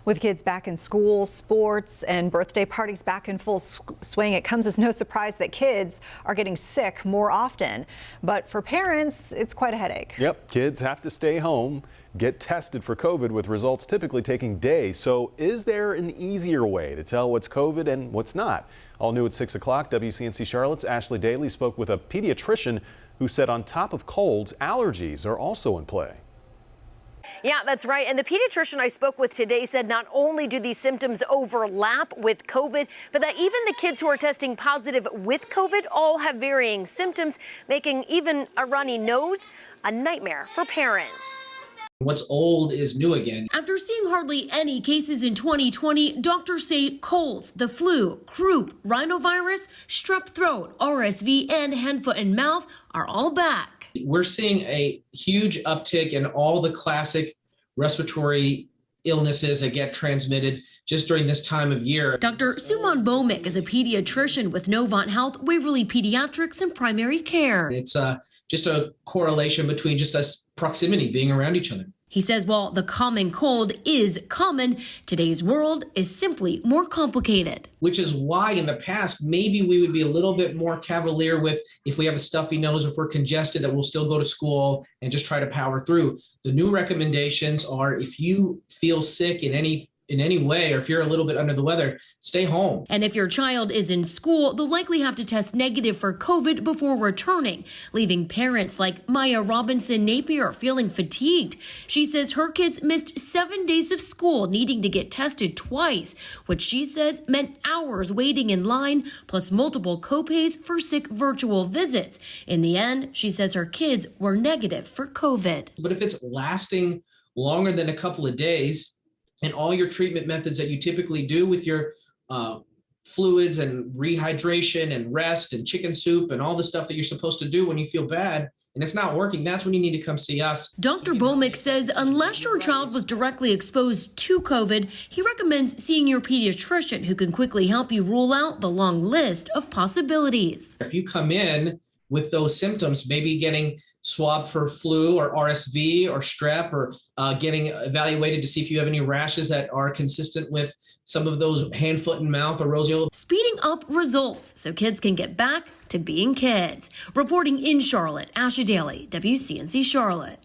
With kids back in school, sports, and birthday parties back in full swing, it comes as no surprise that kids are getting sick more often. But for parents, it's quite a headache. Yep, kids have to stay home, get tested for COVID with results typically taking days. So is there an easier way to tell what's COVID and what's not? All new at 6 o'clock, WCNC Charlotte's Ashley Daly spoke with a pediatrician who said on top of colds, allergies are also in play. Yeah, that's right. And the pediatrician I spoke with today said not only do these symptoms overlap with COVID, but that even the kids who are testing positive with COVID all have varying symptoms, making even a runny nose a nightmare for parents. What's old is new again. After seeing hardly any cases in 2020, doctors say colds, the flu, croup, rhinovirus, strep throat, RSV, and hand, foot, and mouth are all back. We're seeing a huge uptick in all the classic respiratory illnesses that get transmitted just during this time of year. Dr. Suman Bhowmick is a pediatrician with Novant Health, Waverly Pediatrics and Primary Care. It's just a correlation between just us proximity, being around each other. He says while the common cold is common, today's world is simply more complicated. Which is why in the past, maybe we would be a little bit more cavalier with if we have a stuffy nose, if we're congested, that we'll still go to school and just try to power through. The new recommendations are if you feel sick in any way, or if you're a little bit under the weather, stay home. And if your child is in school, they'll likely have to test negative for COVID before returning, leaving parents like Maya Robinson Napier feeling fatigued. She says her kids missed 7 days of school, needing to get tested twice, which she says meant hours waiting in line, plus multiple copays for sick virtual visits. In the end, she says her kids were negative for COVID. But if it's lasting longer than a couple of days, and all your treatment methods that you typically do with your fluids and rehydration and rest and chicken soup and all the stuff that you're supposed to do when you feel bad, and it's not working, that's when you need to come see us. Dr. Bhowmick says unless your child was directly exposed to COVID, he recommends seeing your pediatrician, who can quickly help you rule out the long list of possibilities. If you come in with those symptoms, maybe getting swabbed for flu or RSV or strep, or getting evaluated to see if you have any rashes that are consistent with some of those hand, foot, and mouth or roseola. Speeding up results so kids can get back to being kids. Reporting in Charlotte, Ashley Daly, WCNC Charlotte.